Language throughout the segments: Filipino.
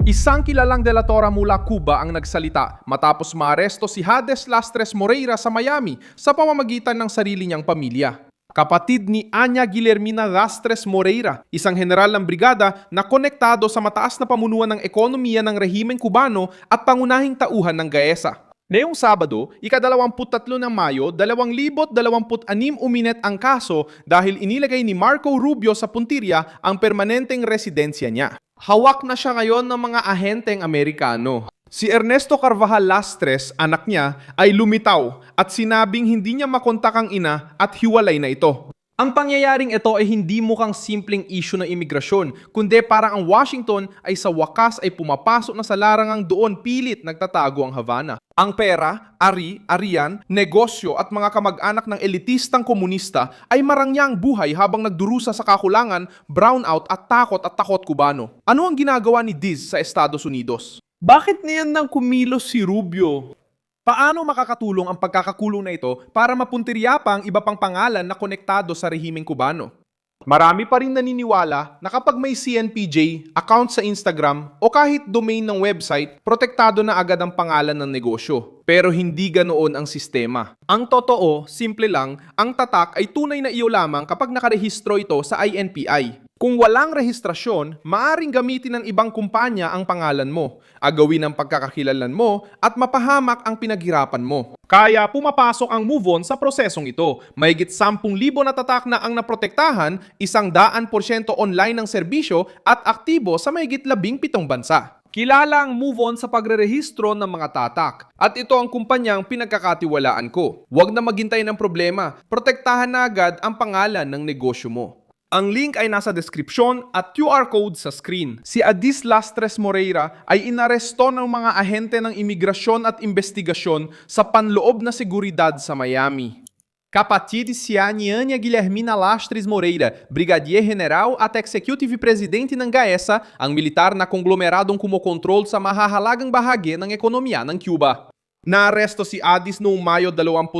Isang kilalang delatora mula Cuba ang nagsalita matapos maaresto si Hades Lastres Moreira sa Miami sa pamamagitan ng sarili niyang pamilya. Kapatid ni Anya Guillermina Lastres Moreira, isang general ng brigada na konektado sa mataas na pamunuan ng ekonomiya ng rehimeng Cubano at pangunahing tauhan ng GAESA. Ngayong Sabado, ika-23 ng Mayo, 2026 uminet ang kaso dahil inilagay ni Marco Rubio sa puntirya ang permanenteng residensya niya. Hawak na siya ngayon ng mga ahenteng Amerikano. Si Ernesto Carvajal Lastres, anak niya, ay lumitaw at sinabing hindi niya makontak ang ina at hiwalay na ito. Ang pangyayaring ito ay hindi mukhang simpleng issue ng imigrasyon, kundi parang ang Washington ay sa wakas ay pumapasok na sa larangang doon pilit nagtatago ang Havana. Ang pera, ari-arian, negosyo at mga kamag-anak ng elitistang komunista ay marangyang buhay habang nagdurusa sa kakulangan, brownout at takot Cubano. Ano ang ginagawa ni Diz sa Estados Unidos? Bakit niyan nang kumilos si Rubio? Paano makakatulong ang pagkakakulong na ito para mapuntirya pa ang iba pang pangalan na konektado sa rehimeng Cubano? Marami pa rin naniniwala na kapag may CNPJ, account sa Instagram o kahit domain ng website, protektado na agad ang pangalan ng negosyo. Pero hindi ganoon ang sistema. Ang totoo, simple lang, ang tatak ay tunay na iyo lamang kapag nakarehistro ito sa INPI. Kung walang rehistrasyon, maaring gamitin ng ibang kumpanya ang pangalan mo, agawin ang pagkakakilanlan mo at mapahamak ang pinaghirapan mo. Kaya pumapasok ang MoveOn sa prosesong ito. Mahigit 10,000 na tatak na ang naprotektahan, 100% online ang serbisyo at aktibo sa mahigit 17 bansa. Kilala ang MoveOn sa pagrerehistro ng mga tatak. At ito ang kumpanyang pinagkakatiwalaan ko. Huwag na maghintay ng problema. Protektahan na agad ang pangalan ng negosyo mo. Ang link ay nasa description at QR code sa screen. Si Adis Lastres Moreira ay inaresto ng mga ahente ng imigrasyon at investigasyon sa panloob na seguridad sa Miami. Kapatid si Anya Guillermina Lastres Moreira, Brigadier General at Executive Presidente ng GAESA, ang militar na konglomeradong kumokontrol sa mahahalagang bahagi ng ekonomiya ng Cuba. Naaresto si Adis noong Mayo 21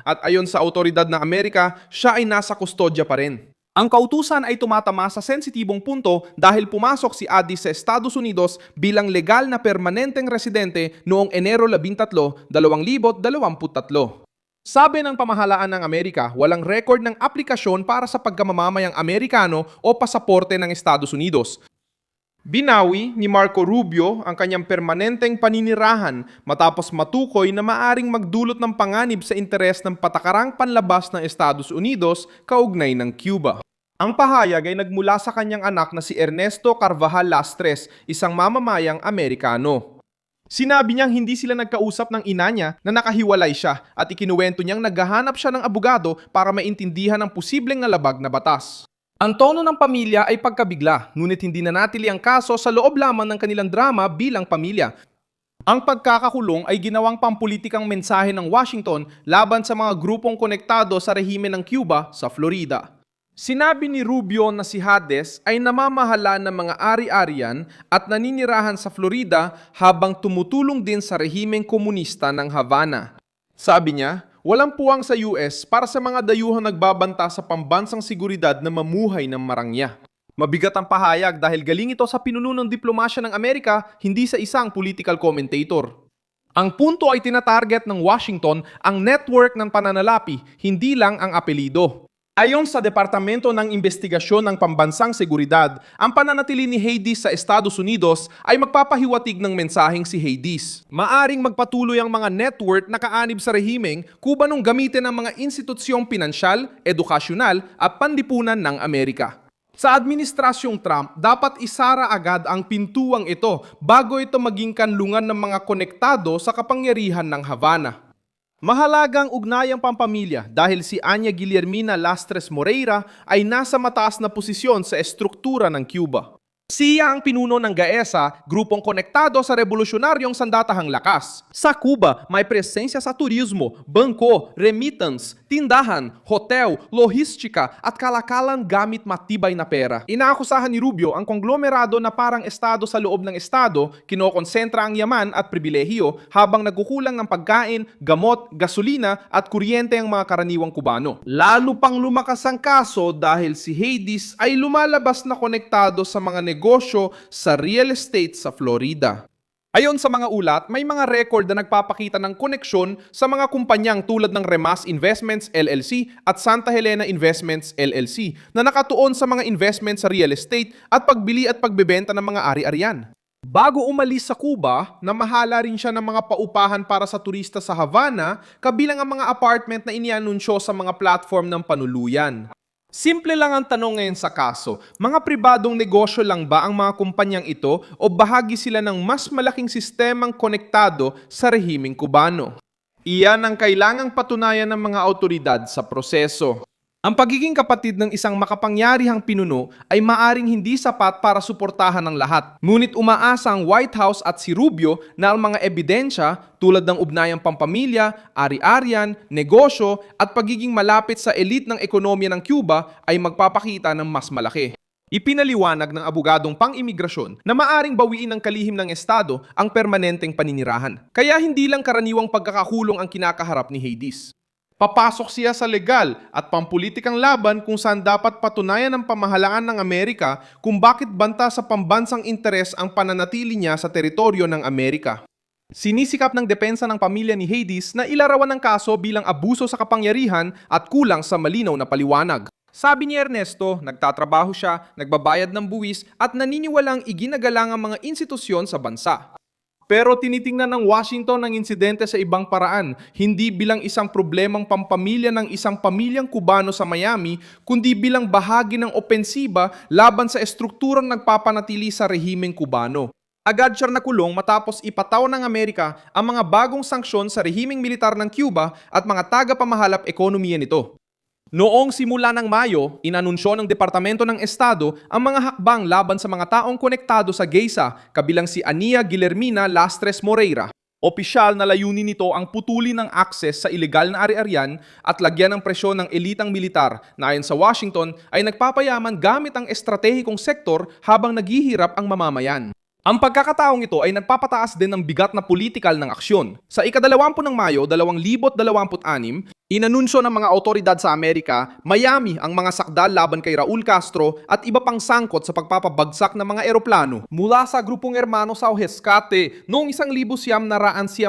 at ayon sa autoridad ng Amerika, siya ay nasa kustodya pa rin. Ang kautusan ay tumatama sa sensitibong punto dahil pumasok si Adis sa Estados Unidos bilang legal na permanenteng residente noong Enero 13, 2023. Sabi ng pamahalaan ng Amerika, walang record ng aplikasyon para sa pagkamamamayang Amerikano o pasaporte ng Estados Unidos. Binawi ni Marco Rubio ang kanyang permanenteng paninirahan matapos matukoy na maaring magdulot ng panganib sa interes ng patakarang panlabas ng Estados Unidos kaugnay ng Cuba. Ang pahayag ay nagmula sa kanyang anak na si Ernesto Carvajal Lastres, isang mamamayang Amerikano. Sinabi niyang hindi sila nagkausap ng ina niya na nakahiwalay siya at ikinuwento niyang naghahanap siya ng abogado para maintindihan ang posibleng nalabag na batas. Ang tono ng pamilya ay pagkabigla, ngunit hindi nanatili ang kaso sa loob lamang ng kanilang drama bilang pamilya. Ang pagkakakulong ay ginawang pampulitikang mensahe ng Washington laban sa mga grupong konektado sa rehime ng Cuba sa Florida. Sinabi ni Rubio na si Hades ay namamahala ng mga ari-arian at naninirahan sa Florida habang tumutulong din sa rehimeng komunista ng Havana. Sabi niya, walang puwang sa US para sa mga dayuhang nagbabanta sa pambansang seguridad na mamuhay ng marangya. Mabigat ang pahayag dahil galing ito sa pinuno ng diplomasya ng Amerika, hindi sa isang political commentator. Ang punto ay tinatarget ng Washington ang network ng pananalapi, hindi lang ang apelido. Ayon sa Departamento ng Investigasyon ng Pambansang Seguridad, ang pananatili ni Hades sa Estados Unidos ay magpapahiwatig ng mensaheng si Hades. Maaring magpatuloy ang mga network na kaanib sa rehimeng Kubanong gamitin ang mga institusyong pinansyal, edukasyonal at panlipunan ng Amerika. Sa Administrasyong Trump, dapat isara agad ang pintuang ito bago ito maging kanlungan ng mga konektado sa kapangyarihan ng Havana. Mahalagang ugnayang pampamilya dahil si Anya Guillermina Lastres Moreira ay nasa mataas na posisyon sa estruktura ng Cuba. Siya ang pinuno ng GAESA, grupong konektado sa revolusyonaryong sandatahang lakas. Sa Cuba, may presensya sa turismo, bangko, remittance, tindahan, hotel, lohistika at kalakalan gamit matibay na pera. Inaakusahan ni Rubio ang konglomerado na parang estado sa loob ng estado, kinokonsentra ang yaman at pribilehiyo habang nagkukulang ng pagkain, gamot, gasolina at kuryente ang mga karaniwang Kubano. Lalo pang lumakas ang kaso dahil si Hades ay lumalabas na konektado sa mga negosyo sa real estate sa Florida. Ayon sa mga ulat, may mga record na nagpapakita ng koneksyon sa mga kumpanyang tulad ng Remas Investments LLC at Santa Helena Investments LLC na nakatuon sa mga investment sa real estate at pagbili at pagbebenta ng mga ari-arian. Bago umalis sa Cuba, namahala rin siya ng mga paupahan para sa turista sa Havana, kabilang ang mga apartment na inianunsyo sa mga platform ng panuluyan. Simple lang ang tanong ngayon sa kaso, mga pribadong negosyo lang ba ang mga kumpanyang ito o bahagi sila ng mas malaking sistemang konektado sa rehimeng Cubano? Iyan ang kailangang patunayan ng mga autoridad sa proseso. Ang pagiging kapatid ng isang makapangyarihang pinuno ay maaring hindi sapat para suportahan ng lahat. Ngunit umaasa ang White House at si Rubio na ang mga ebidensya tulad ng ugnayang pampamilya, ari-arian, negosyo at pagiging malapit sa elite ng ekonomiya ng Cuba ay magpapakita ng mas malaki. Ipinaliwanag ng abogadong pang-imigrasyon na maaring bawiin ng kalihim ng Estado ang permanenteng paninirahan. Kaya hindi lang karaniwang pagkakakulong ang kinakaharap ni Hades. Papasok siya sa legal at pampulitikang laban kung saan dapat patunayan ng pamahalaan ng Amerika kung bakit banta sa pambansang interes ang pananatili niya sa teritoryo ng Amerika. Sinisikap ng depensa ng pamilya ni Hades na ilarawan ng kaso bilang abuso sa kapangyarihan at kulang sa malinaw na paliwanag. Sabi ni Ernesto, nagtatrabaho siya, nagbabayad ng buwis at naniniwalang iginagalang ang mga institusyon sa bansa. Pero tinitingnan ng Washington ang insidente sa ibang paraan, hindi bilang isang problemang pampamilya ng isang pamilyang Cubano sa Miami, kundi bilang bahagi ng opensiba laban sa estrukturang nagpapanatili sa rehimeng Cubano. Agad siya nakulong matapos ipataw ng Amerika ang mga bagong sanksyon sa rehimeng militar ng Cuba at mga tagapamahalap ekonomiya nito. Noong simula ng Mayo, inanunsyo ng Departamento ng Estado ang mga hakbang laban sa mga taong konektado sa Geisa, kabilang si Ania Guillermina Lastres Moreira. Opisyal na layunin nito ang putulin ng akses sa ilegal na ari-arian at lagyan ng presyon ng elitang militar na ayon sa Washington ay nagpapayaman gamit ang estratehikong sektor habang naghihirap ang mamamayan. Ang pagkakataong ito ay nagpapataas din ng bigat na politikal ng aksyon. Sa ika-20 ng Mayo, 2026, inanunsyo ng mga otoridad sa Amerika, Miami ang mga sakdal laban kay Raul Castro at iba pang sangkot sa pagpapabagsak ng mga eroplano mula sa grupong Hermano sa Ohescate noong 1996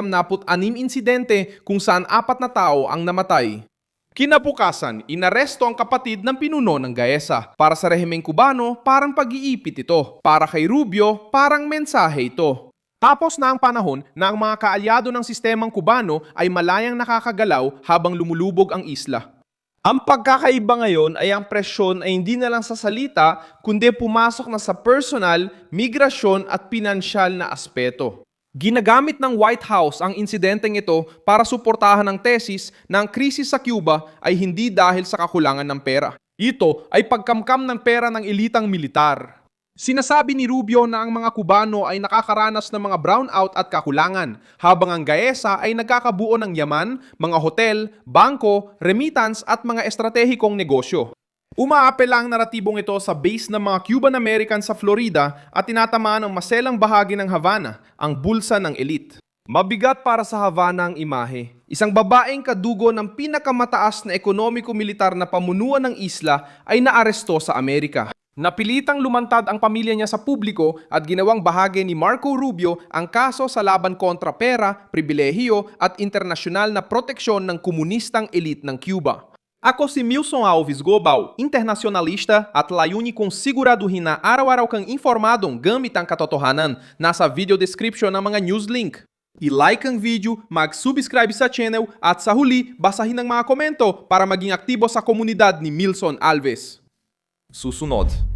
insidente kung saan 4 na tao ang namatay. Kinabukasan, inaresto ang kapatid ng pinuno ng Gaesa. Para sa rehimeng Cubano, parang pag-iipit ito. Para kay Rubio, parang mensahe ito. Tapos na ang panahon na ang mga kaalyado ng sistemang Cubano ay malayang nakakagalaw habang lumulubog ang isla. Ang pagkakaiba ngayon ay ang presyon ay hindi na lang sa salita, kundi pumasok na sa personal, migrasyon at pinansyal na aspeto. Ginagamit ng White House ang insidenteng ito para suportahan ang tesis na ang krisis sa Cuba ay hindi dahil sa kakulangan ng pera. Ito ay pagkamkam ng pera ng elitang militar. Sinasabi ni Rubio na ang mga Cubano ay nakakaranas ng mga brownout at kakulangan, habang ang Gaesa ay nagkakabuo ng yaman, mga hotel, bangko, remittance at mga estratehikong negosyo. Umaapela ang naratibong ito sa base ng mga Cuban-American sa Florida at tinatamaan ang maselang bahagi ng Havana, ang bulsa ng elite. Mabigat para sa Havana ang imahe. Isang babaeng kadugo ng pinakamataas na ekonomiko-militar na pamunuan ng isla ay naaresto sa Amerika. Napilitang lumantad ang pamilya niya sa publiko at ginawang bahagi ni Marco Rubio ang kaso sa laban kontra pera, pribilehiyo at internasyonal na proteksyon ng komunistang elite ng Cuba. Ako si Milson Alves Gobal, internacionalista at layuni kong siguraduhin na araw-araw kang informadong gamit ang katotohanan. Nasa video description ng mga news link. I-like ang video, mag-subscribe sa channel at sa huli, basahin ang mga komento para maging aktibo sa komunidad ni Milson Alves. Susunod.